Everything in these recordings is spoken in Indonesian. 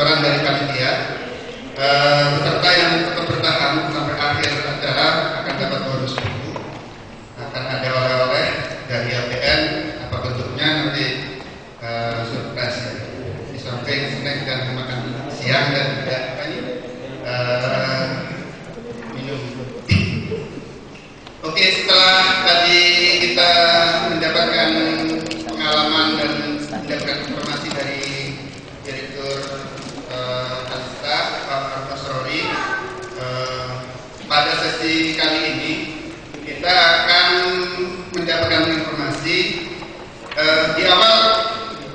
orang dari panitia. Peserta yang tetap bertahan sampai akhir acara akan dapat bonus buku. Akan ada oleh-oleh dari APN, apa bentuknya nanti surprise ya. Di samping snack dan makan siang dan juga minum. Oke, setelah tadi kita mendapatkan pengalaman dan mendapatkan informasi dari Direktur Kalista, Pak Rori, pada sesi kali ini kita akan mendapatkan informasi di awal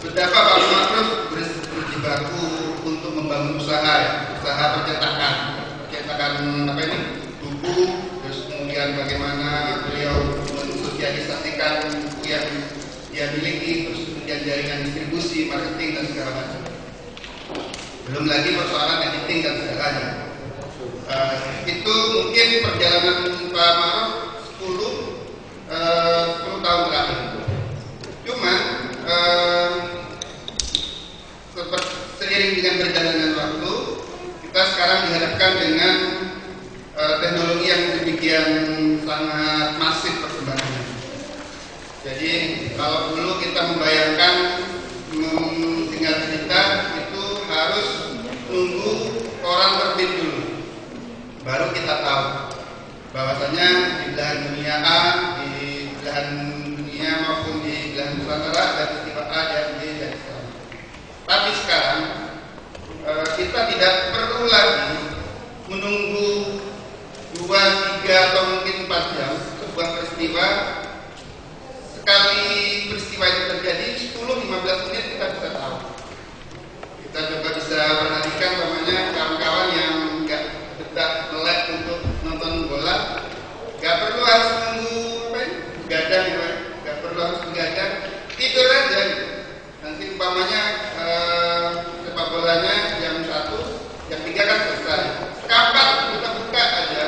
betapa Pak Ma'ruf berjibaku untuk membangun usaha percetakan apa ini, buku, terus kemudian bagaimana beliau mensosialisasikan buku yang dia miliki, terus kemudian jaringan distribusi, marketing dan segala macam. Belum lagi persoalan editing dan segalanya. Itu mungkin perjalanan Pak Ma'ruf 10 tahun terakhir. Cuman seiring dengan berjalannya waktu, kita sekarang dihadapkan dengan teknologi yang demikian sangat masif perkembangannya. Jadi kalau dulu kita membayangkan tinggal cerita itu harus nunggu koran terbit dulu, baru kita tahu bahwasanya di belahan dunia A, di belahan dunia maupun di belahan Nusantara ada peristiwa A dan B dan sebagainya. Tapi sekarang kita tidak perlu lagi menunggu 2, 3 atau mungkin 4 jam sebuah peristiwa. Sekali peristiwa itu terjadi 10-15 menit kita bisa tahu. Kita coba bisa perhatikan namanya kawan-kawan yang nggak betah melek untuk nonton bola, nggak perlu harus nunggu begadang, nggak perlu harus begadang, tidur aja. Nanti umpamanya sepak bolanya jam 1, jam 3 kan selesai. Kapan kita buka aja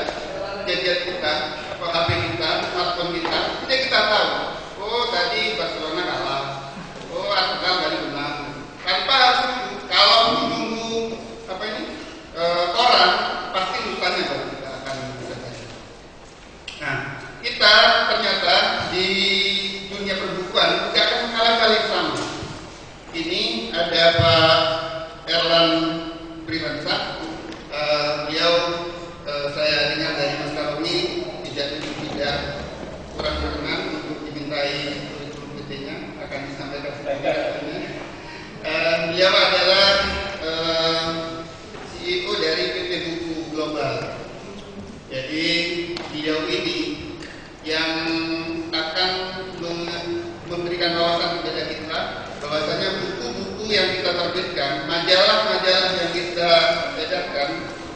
gadget kita, atau HP kita, smartphone kita, jadi kita tahu. Oh tadi Barcelona kalah, oh Arsenal tadi menang. Tanpa harus nunggu. Kalau menunggu koran, pasti lupanya baru kita akan bisa baca. Nah, kita ternyata di dunia perbukuan tidak akan mengalami yang sama. Ini ada Pak Erlan Prihansa. Beliau saya dengar dari Mas Karoni tidak kurang berkenan untuk dimintai kurikulum PT-nya, akan disampaikan kepada beliau adalah CEO dari PT Buku Global. Jadi beliau ini yang akan memberikan wawasan kepada kita bahwasanya buku-buku yang kita terbitkan, majalah-majalah yang kita edarkan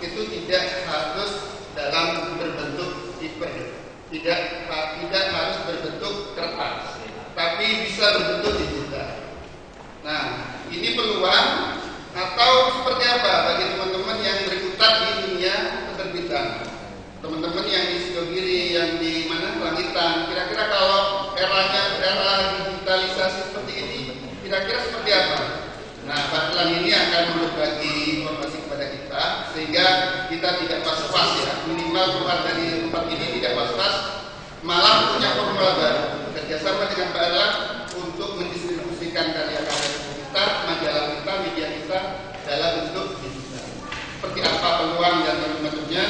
itu tidak harus dalam berbentuk paper, tidak harus berbentuk kertas, tapi bisa berbentuk digital. Nah, ini peluang atau seperti apa bagi teman-teman yang berkutat di dunia penerbitan, teman-teman yang di Sidogiri, yang di mana Langitan, kira-kira kalau era digitalisasi seperti ini, kira-kira seperti apa? Nah, Pak Erlan ini akan berbagi informasi kepada kita sehingga kita tidak was-was ya, minimal keluar dari tempat ini tidak was-was, malah punya formula baru kerjasama dengan Pak Erlan untuk mendistribusikan karya-karya kita, majalah kita, media kita dalam bentuk digital. Seperti apa peluang dan macam-macamnya,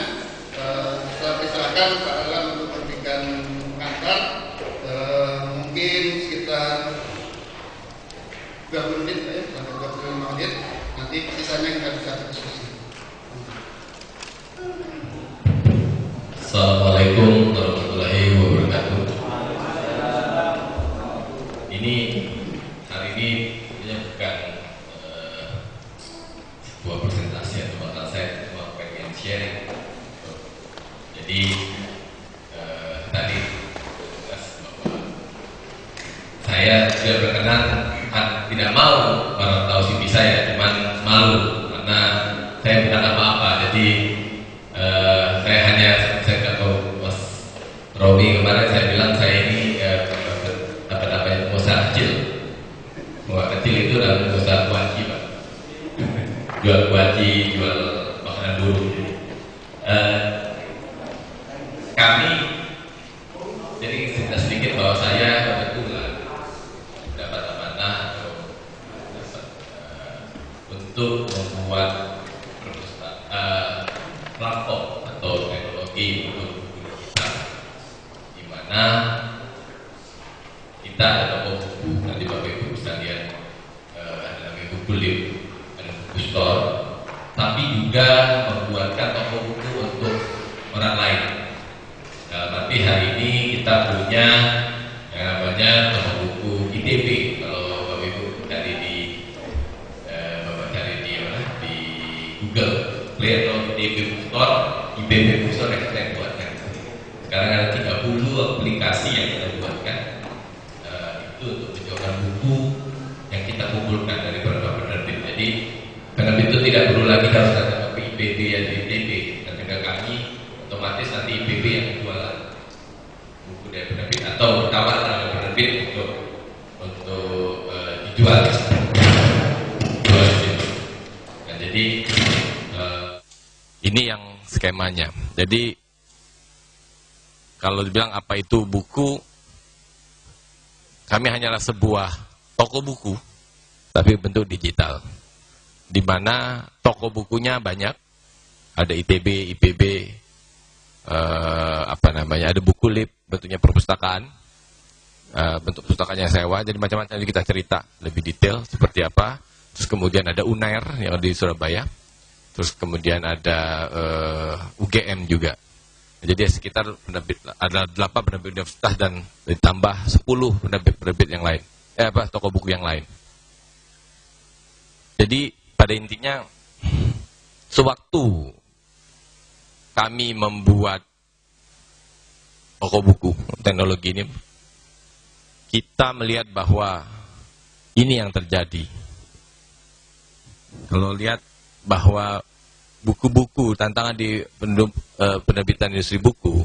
saya persilakan Pak Erlan untuk memberikan pengantar, mungkin sekitar 20 menit sampai 25 menit, nanti sisanya kita bisa diskusi. Assalamualaikum warahmatullahi wabarakatuh. Ini hari ini bukan sebuah presentasi atau bakal saya cuma pengen sharing. Jadi tadi saya tidak berkenan, tidak mau orang tahu CV saya, cuman malu karena saya bukan apa-apa. Jadi saya hanya, saya tidak tahu Mas Robi kemarin saya bilang saya ini apa namanya pengusaha kecil. Pengusaha kecil itu adalah pengusaha kewajiban. Jual kami, jadi cerita sedikit bahwa saya kebetulan dapat amanah untuk membuat platform atau teknologi untuk buku digital, di mana kita ada toko buku, nanti Bapak Ibu bisa lihat, ada namanya buku lip, ada buku store, tapi juga membuatkan toko buku untuk orang lain. Tapi hari ini kita punya yang namanya toko buku ITB. Kalau Bapak Ibu cari di di Google Play atau ITB Bookstore, ITB Bookstore yang kita buatkan. Sekarang ada 30 aplikasi yang kita buatkan. Itu untuk menjualkan buku yang kita kumpulkan dari beberapa penerbit. Jadi penerbit itu tidak perlu lagi harus datang ke IPB atau ITB, dan ke kami otomatis nanti IPB yang jualan buku dari penerbit atau ditawarkan oleh penerbit untuk dijual. Nah, jadi ini yang skemanya. Jadi kalau dibilang apa itu buku, kami hanyalah sebuah toko buku, tapi bentuk digital, di mana toko bukunya banyak, ada ITB, IPB, ada buku lip, bentuknya perpustakaan, bentuk perpustakaan yang sewa, jadi macam-macam kita cerita lebih detail seperti apa. Terus kemudian ada UNAIR yang di Surabaya, terus kemudian ada UGM juga. Jadi sekitar ada 8 penerbit universitas dan ditambah 10 penerbit yang lain. Toko buku yang lain. Jadi pada intinya sewaktu kami membuat toko buku teknologi ini, kita melihat bahwa ini yang terjadi. Kalau lihat bahwa buku-buku tantangan di penerbitan industri buku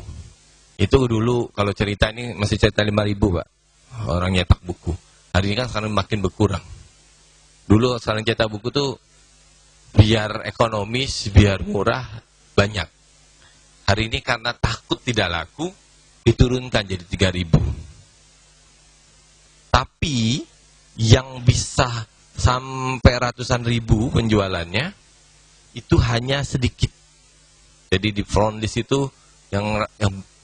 itu dulu kalau cerita ini masih cerita 5.000 Pak orang nyetak buku. Hari ini kan sekarang makin berkurang. Dulu sekarang cetak buku tuh biar ekonomis, biar murah, banyak. Hari ini karena takut tidak laku diturunkan jadi 3.000. Tapi yang bisa sampai ratusan ribu penjualannya itu hanya sedikit. Jadi di front list itu yang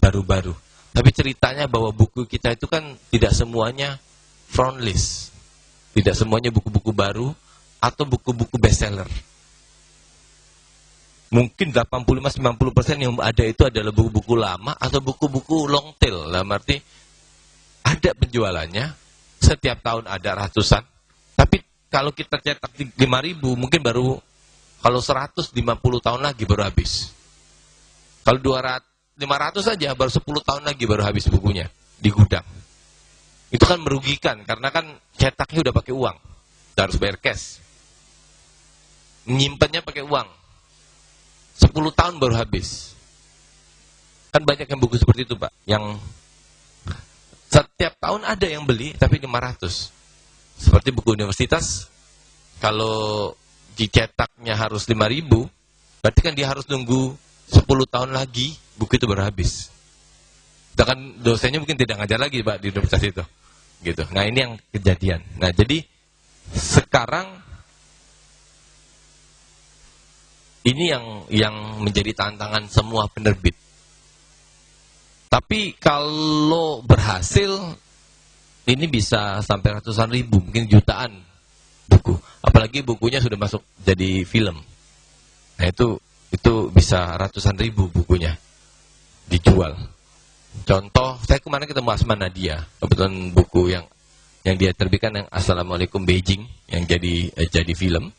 baru-baru. Tapi ceritanya bahwa buku kita itu kan tidak semuanya front list. Tidak semuanya buku-buku baru atau buku-buku bestseller. Mungkin 85-90% yang ada itu adalah buku-buku lama atau buku-buku long tail. Dalam arti ada penjualannya, setiap tahun ada ratusan. Tapi kalau kita cetak 5.000 mungkin baru, kalau 150 tahun lagi baru habis. Kalau 500 saja baru 10 tahun lagi baru habis bukunya di gudang. Itu kan merugikan karena kan cetaknya udah pakai uang, harus bayar cash. Menyimpannya pakai uang. 10 tahun baru habis. Kan banyak yang buku seperti itu, Pak, yang setiap tahun ada yang beli tapi 500. Seperti buku universitas, kalau dicetaknya harus 5.000, berarti kan dia harus nunggu 10 tahun lagi buku itu baru habis. Sedangkan dosennya mungkin tidak ngajar lagi, Pak, di universitas itu. Gitu. Nah, ini yang kejadian. Nah, jadi sekarang ini yang menjadi tantangan semua penerbit. Tapi kalau berhasil, ini bisa sampai ratusan ribu, mungkin jutaan buku. Apalagi bukunya sudah masuk jadi film. Nah, itu bisa ratusan ribu bukunya dijual. Contoh, saya kemarin ketemu Asma Nadia, kebetulan buku yang dia terbitkan yang Assalamualaikum Beijing yang jadi film.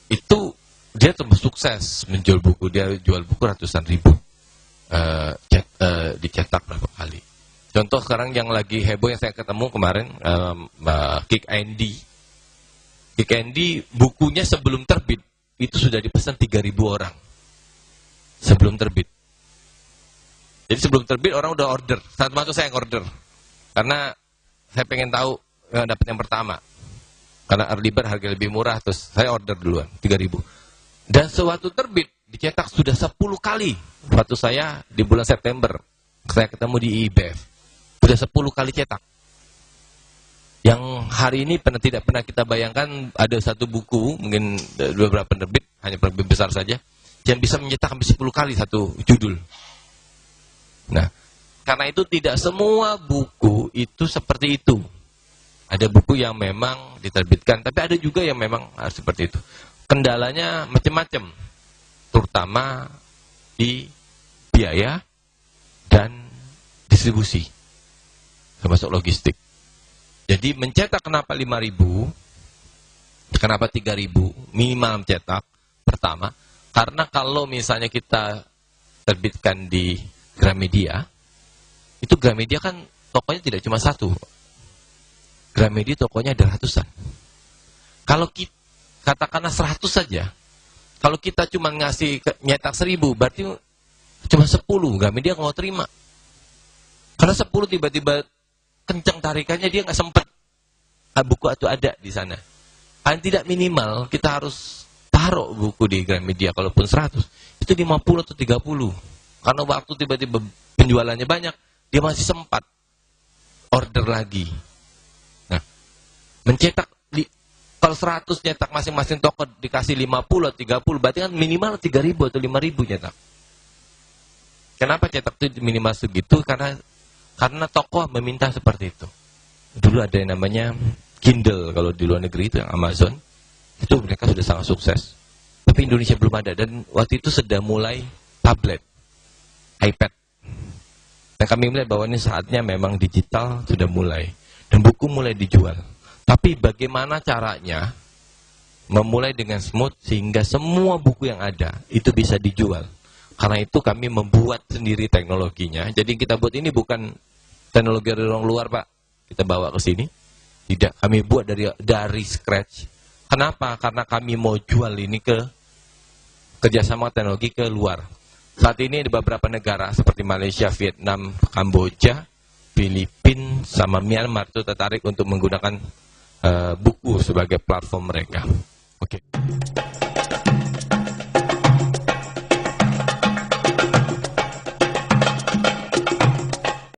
Itu dia terus sukses menjual buku, dia jual buku ratusan ribu, dicetak berapa kali. Contoh sekarang yang lagi heboh yang saya ketemu kemarin, Kick Andy. Kick Andy bukunya sebelum terbit itu sudah dipesan 3.000 orang sebelum terbit. Jadi sebelum terbit orang udah order, termasuk saya yang order, karena saya pengen tahu dapat yang pertama. Karena early bird harga lebih murah, terus saya order duluan 3.000. Dan sewaktu terbit dicetak sudah 10 kali. Waktu saya di bulan September, saya ketemu di IBF, sudah 10 kali cetak. Yang hari ini tidak pernah kita bayangkan ada satu buku, mungkin beberapa penerbit, hanya penerbit besar saja, yang bisa mencetak sampai 10 kali satu judul. Nah, karena itu tidak semua buku itu seperti itu. Ada buku yang memang diterbitkan, tapi ada juga yang memang harus seperti itu. Kendalanya macam-macam, terutama di biaya dan distribusi, termasuk logistik. Jadi mencetak kenapa 5.000, kenapa 3.000 minimal mencetak? Pertama, karena kalau misalnya kita terbitkan di Gramedia, itu Gramedia kan tokonya tidak cuma satu. Gramedia tokonya ada ratusan. Kalau kita katakanlah 100 saja, kalau kita cuma ngasih nyetak 1.000, berarti cuma 10, Gramedia nggak mau terima. Karena 10 tiba-tiba kencang tarikannya, dia nggak sempat buku itu ada di sana. Paling tidak minimal kita harus taruh buku di Gramedia, kalaupun 100 itu 50 atau 30, karena waktu tiba-tiba penjualannya banyak, dia masih sempat order lagi. Nah, mencetak kalau 100 nyetak masing-masing toko dikasih 50 atau 30, berarti kan minimal 3.000 atau 5.000 nyetak. Kenapa cetak itu minimal segitu? Karena toko meminta seperti itu. Dulu ada yang namanya Kindle, kalau di luar negeri itu yang Amazon, itu mereka sudah sangat sukses. Tapi Indonesia belum ada, dan waktu itu sudah mulai tablet, iPad. Dan kami melihat bahwa ini saatnya memang digital sudah mulai, dan buku mulai dijual. Tapi bagaimana caranya memulai dengan smooth sehingga semua buku yang ada itu bisa dijual. Karena itu kami membuat sendiri teknologinya. Jadi kita buat ini bukan teknologi dari orang luar, Pak. Kita bawa ke sini. Tidak, kami buat dari scratch. Kenapa? Karena kami mau jual ini ke kerjasama teknologi ke luar. Saat ini di beberapa negara seperti Malaysia, Vietnam, Kamboja, Filipina, sama Myanmar itu tertarik untuk menggunakan buku sebagai platform mereka. Oke.